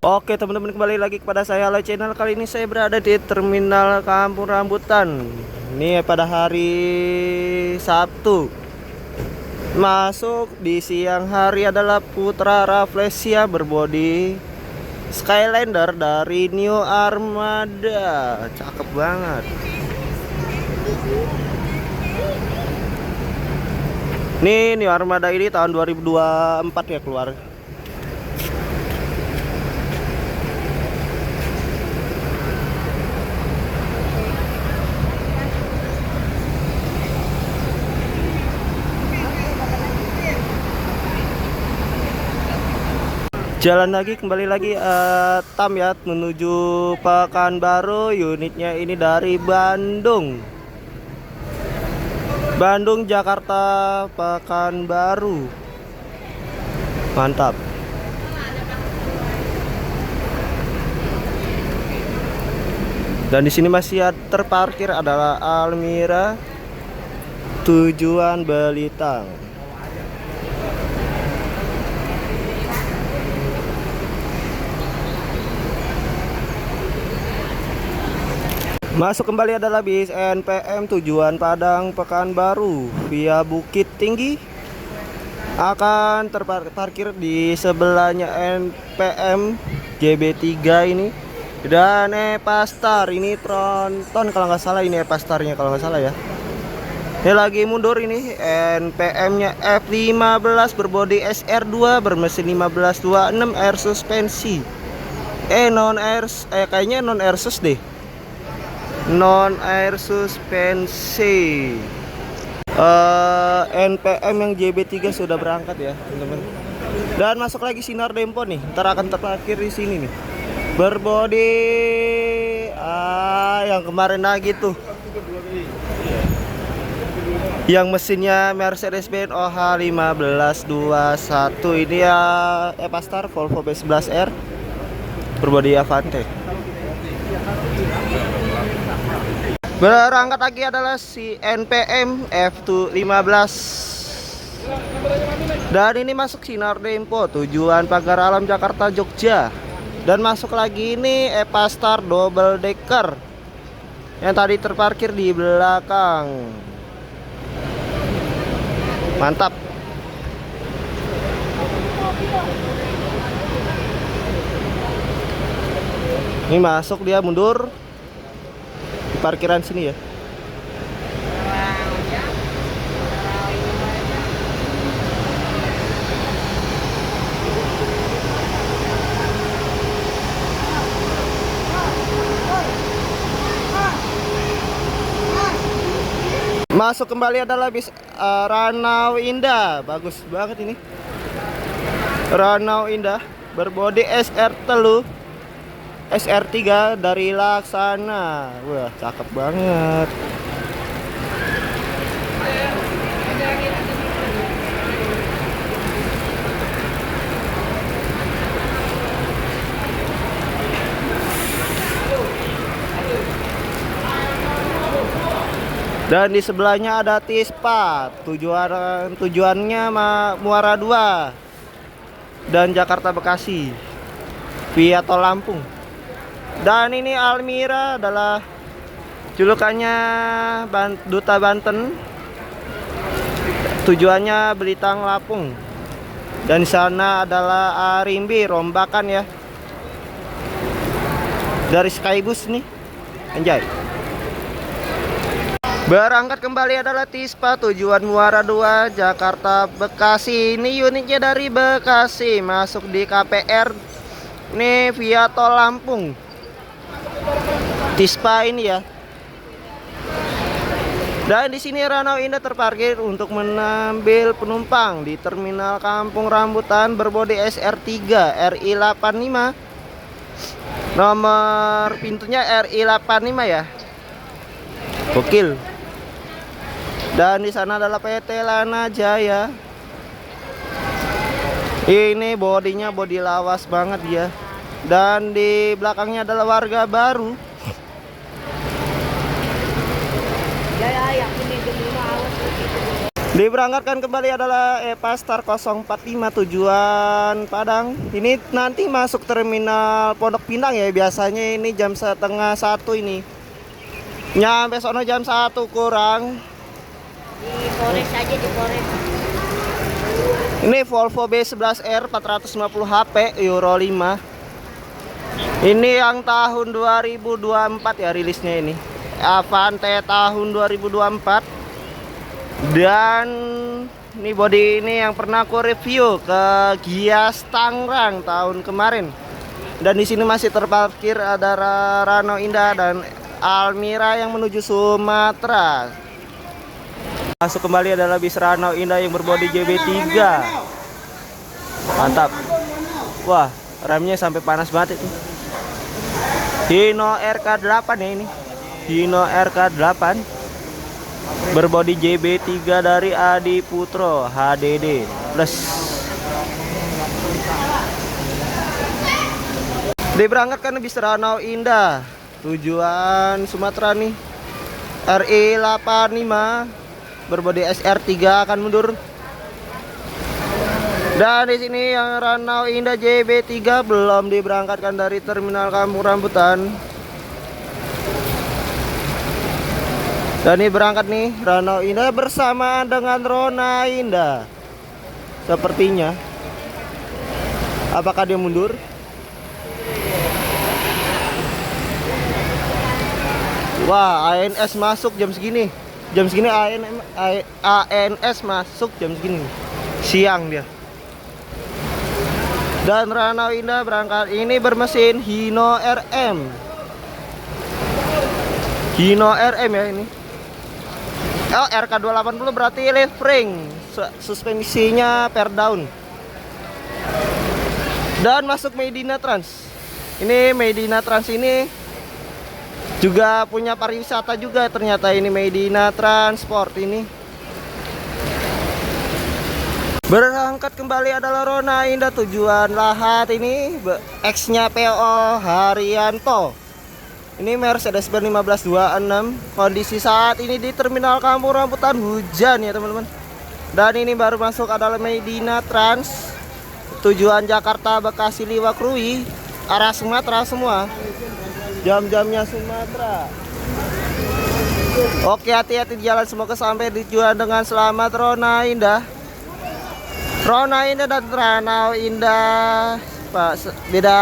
Oke teman-teman, kembali lagi kepada saya Ala Channel. Kali ini saya berada di Terminal Kampung Rambutan. Ini pada hari Sabtu. Masuk di siang hari adalah Putra Rafflesia berbodi Skylander dari New Armada. Cakep banget. Nih New Armada ini tahun 2024 ya keluar. Jalan lagi, kembali lagi Tam ya, menuju Pekanbaru. Unitnya ini dari Bandung, Jakarta, Pekanbaru. Mantap. Dan di sini masih terparkir adalah Almira tujuan Belitang. Masuk kembali adalah bis NPM tujuan Padang Pekanbaru via Bukit Tinggi. Akan terparkir di sebelahnya NPM GB3 ini. Dan Epastar ini tronton kalau nggak salah, ini Epastarnya kalau nggak salah ya. Ini lagi mundur ini. NPM-nya F15 berbodi SR2 bermesin 1526 air suspensi. Kayaknya non air sus deh. Non air suspensi. NPM yang JB3 sudah berangkat ya teman-teman. Dan masuk lagi Sinar Dempo nih. Ntar akan terparkir di sini nih. Berbodi yang kemarin lagi tuh. Yang mesinnya Mercedes-Benz OH 1521 ini ya Epastar Volvo B11R berbodi Avante. Berangkat lagi adalah si NPM F215. Dan ini masuk Sinar Dempo tujuan Pagar Alam Jakarta Jogja. Dan masuk lagi ini Epastar double decker yang tadi terparkir di belakang. Mantap. Ini masuk, dia mundur parkiran sini ya. Masuk kembali adalah bis Ranau Indah. Bagus banget ini. Ranau Indah berbodi SR3 dari Laksana. Wah, cakep banget. Dan di sebelahnya ada Tispa tujuannya Muara 2 dan Jakarta Bekasi via tol Lampung. Dan ini Almira adalah julukannya Duta Banten, tujuannya Belitang Lampung. Dan di sana adalah Arimbi Rombakan ya, dari Skybus nih, anjay. Berangkat kembali adalah Tispa tujuan Muara 2 Jakarta Bekasi. Ini unitnya dari Bekasi masuk di KPR nih via tol Lampung. Tispa ini ya. Dan di sini Ranau Indah terparkir untuk mengambil penumpang di Terminal Kampung Rambutan berbodi SR3 RI85. Nomor pintunya RI85 ya. Gokil. Dan di sana adalah PT Lana Jaya. Ini bodinya bodi lawas banget ya. Dan di belakangnya adalah Warga Baru. Diberangkatkan kembali adalah Eva Star 045 tujuan Padang. Ini nanti masuk terminal Pondok Pinang ya. Biasanya ini jam setengah 1 ini. Nyampe sono jam 1 kurang. Di Polres aja di Polres. Ini Volvo B11R 450 HP Euro 5. Ini yang tahun 2024 ya rilisnya ini. Avante tahun 2024. Dan ini body ini yang pernah aku review ke Gias Tangerang tahun kemarin. Dan di sini masih terparkir ada Rano Indah dan Almira yang menuju Sumatera. Masuk kembali adalah bis Rano Indah yang berbodi JB3. Mantap. Wah, remnya sampai panas banget itu. Hino RK8 ya ini. Hino RK8 berbodi JB3 dari Adi Putro HDD plus. Diberangkatkan bis Rano Indah tujuan Sumatera nih. RI85 berbodi SR3 akan mundur. Dan di sini yang Rano Indah JB3 belum diberangkatkan dari terminal Kampung Rambutan. Dan ini berangkat nih Rano Indah bersamaan dengan Rona Indah. Sepertinya. Apakah dia mundur? Wah, ANS masuk jam segini. Jam segini ANS masuk jam segini. Siang dia. Dan Rano Indah berangkat ini bermesin Hino RM. Hino RM ya ini. Oh, RK280 berarti left spring. Suspensinya per down. Dan masuk Medina Trans. Ini Medina Trans ini juga punya pariwisata juga ternyata ini Medina Transport ini. Berangkat kembali adalah Rona Indah tujuan Lahat ini X-nya PO Haryanto. Ini Mercedes-Benz 1526. Kondisi saat ini di terminal Kampung Rambutan hujan ya teman-teman. Dan ini baru masuk adalah Medina Trans tujuan Jakarta, Bekasi, Liwak, Krui, arah Sumatera semua. Jam-jamnya Sumatera. Oke, hati-hati di jalan, semoga sampai di tujuan dengan selamat. Rona Indah. Rona Indah dan Rano Indah Pak, beda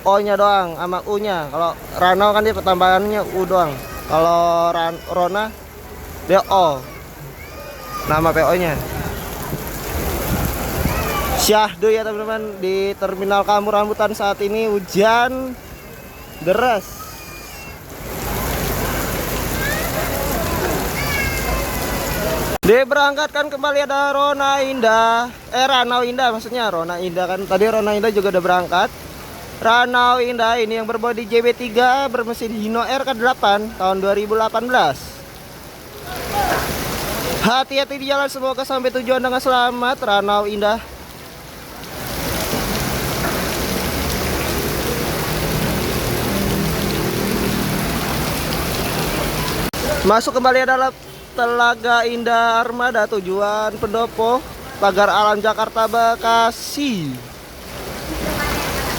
O-nya doang sama U-nya. Kalau Rano kan dia pertambahannya U doang. Kalau Rona dia O. Nama PO-nya. Syahdu ya teman-teman di terminal Kampung Rambutan saat ini hujan deras. Diberangkatkan kembali ada Rona Indah. Rano Indah maksudnya. Rona Indah kan tadi Rona Indah juga udah berangkat. Rano Indah ini yang berbodi JB3 bermesin Hino RK8 tahun 2018. Hati-hati di jalan, semoga sampai tujuan dengan selamat. Rano Indah. Masuk kembali adalah Telaga Indah Armada tujuan Pendopo, Pagar Alam Jakarta, Bekasi.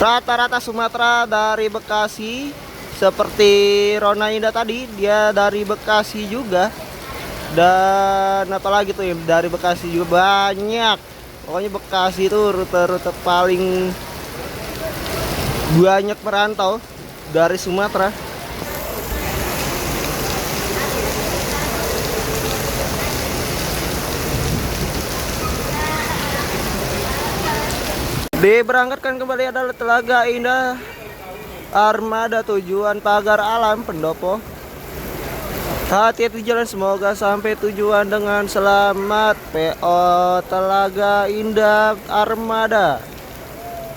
Rata-rata Sumatera dari Bekasi. Seperti Rona Indah tadi, dia dari Bekasi juga. Dan apalagi tuh ya, dari Bekasi juga banyak. Pokoknya Bekasi itu rute-rute paling banyak merantau dari Sumatera. Diberangkatkan kembali adalah Telaga Indah Armada tujuan Pagar Alam Pendopo. Hati-hati jalan, semoga sampai tujuan dengan selamat. PO Telaga Indah Armada.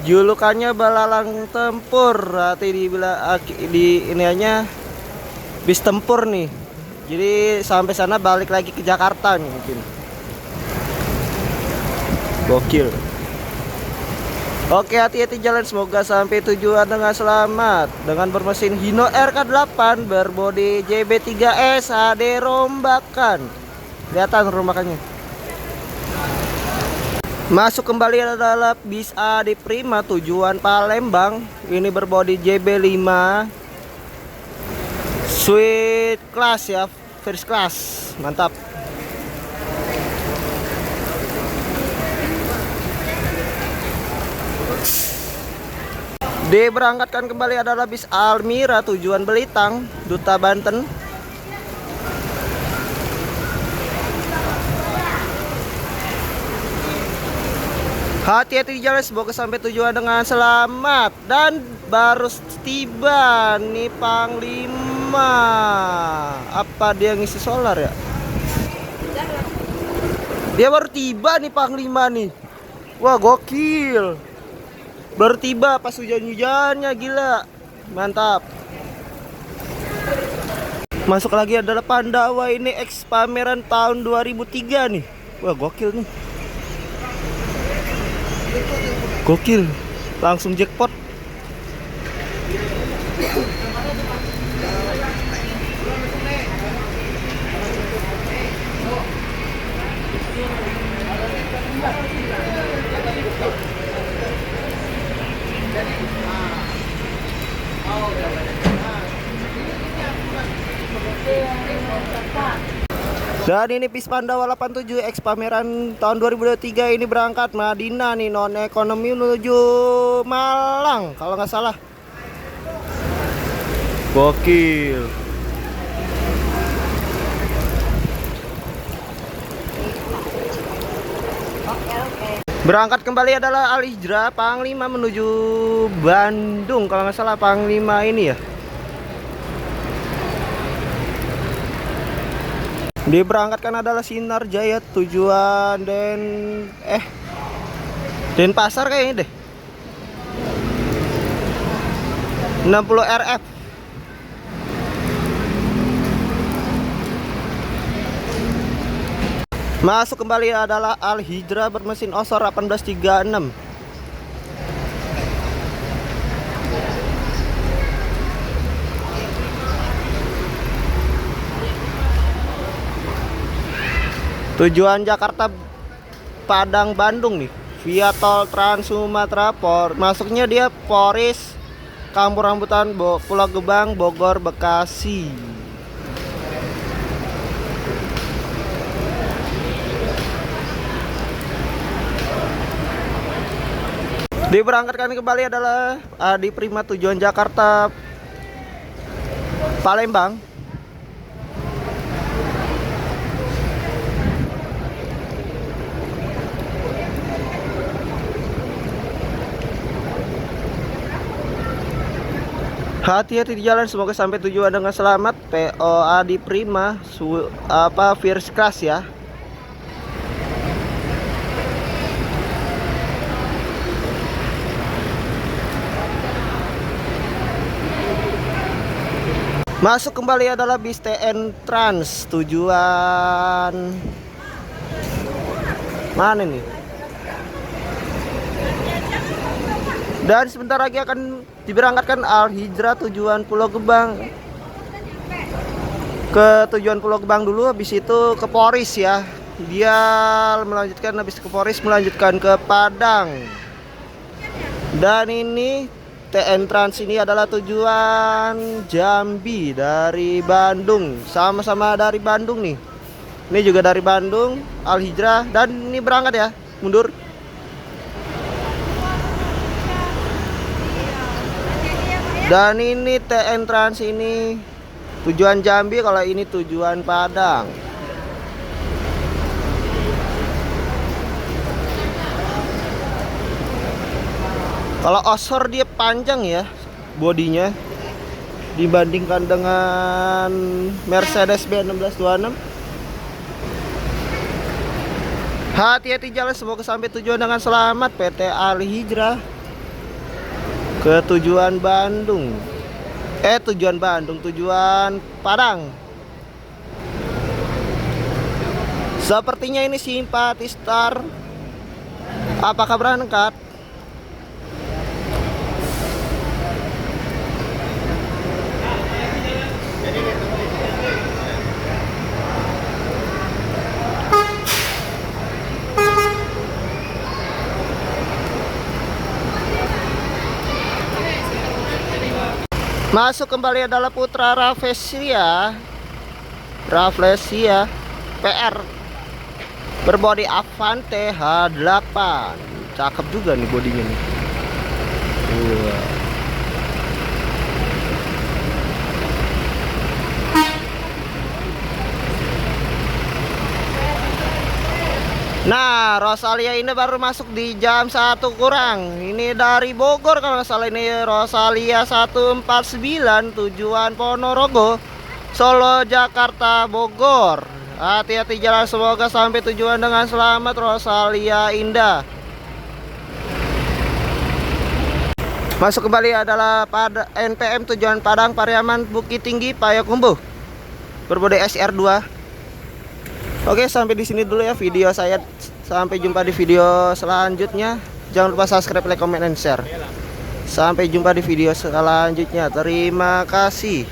Julukannya belalang tempur. Hati di iniannya bis tempur nih. Jadi sampai sana balik lagi ke Jakarta nih mungkin. Gokil. Oke, hati-hati jalan, semoga sampai tujuan dengan selamat. Dengan bermesin Hino RK8 berbodi JB3S HD rombakan. Kelihatan rumah makannya. Masuk kembali adalah bis Adi Prima tujuan Palembang. Ini berbodi JB5 Suite class ya, first class. Mantap. Diberangkatkan kembali adalah bis Almira tujuan Belitang, Duta Banten. Hati-hati di jalan, semoga sampai tujuan dengan selamat. Dan baru tiba nih Panglima. Apa dia ngisi solar ya? Dia baru tiba nih Panglima nih. Wah, gokil. Baru tiba pas hujan-hujannya, gila. Mantap. Masuk lagi adalah Pandawa, ini X pameran tahun 2003 nih. Wah, gokil nih. Gokil, langsung jackpot. Dan ini bis Pandawa 87 X pameran tahun 2023 ini berangkat Madinah nih, non ekonomi menuju Malang kalau nggak salah. Gokil. Berangkat kembali adalah Al Hijrah Panglima menuju Bandung kalau nggak salah Panglima ini ya. Diberangkatkan adalah Sinar Jaya tujuan Denpasar kayaknya deh. 60 RF. Masuk kembali adalah Al Hijrah bermesin Osor 1836. Tujuan Jakarta Padang Bandung nih, via tol Trans Sumatera masuknya dia Poris, Kampung Rambutan, Pulau Gebang, Bogor, Bekasi. Diberangkatkan kembali adalah Adi Prima tujuan Jakarta Palembang. Hati-hati di jalan, semoga sampai tujuan dengan selamat. PO Adi Prima first class ya. Masuk kembali adalah bis TN Trans tujuan mana nih? Dan sebentar lagi akan diberangkatkan Al Hijrah tujuan Pulau Gebang. Ke tujuan Pulau Gebang dulu, habis itu ke Poris ya. Dia melanjutkan habis ke Poris melanjutkan ke Padang. Dan ini TN Trans ini adalah tujuan Jambi dari Bandung. Sama-sama dari Bandung nih. Ini juga dari Bandung, Al Hijrah, dan ini berangkat ya, mundur. Dan ini TN Trans ini tujuan Jambi, kalau ini tujuan Padang. Kalau Osor dia panjang ya bodinya dibandingkan dengan Mercedes B1626. Hati-hati jalan, semoga sampai tujuan dengan selamat. PT Al Hijrah ke tujuan Bandung. Tujuan Padang. Sepertinya ini Simpati Star. Apakah berangkat? Masuk kembali adalah Putra Rafflesia PR berbodi Avante H8. Cakep juga nih bodinya nih. Wah. Nah, Rosalia ini baru masuk di jam 1 kurang. Ini dari Bogor kalau nggak salah, ini Rosalia 149 tujuan Ponorogo, Solo, Jakarta, Bogor. Hati-hati jalan, semoga sampai tujuan dengan selamat Rosalia Indah. Masuk kembali adalah pada NPM tujuan Padang Pariaman Bukit Tinggi Payakumbuh berbodi SR2. Oke, sampai di sini dulu ya video saya. Sampai jumpa di video selanjutnya. Jangan lupa subscribe, like, comment, and share. Sampai jumpa di video selanjutnya. Terima kasih.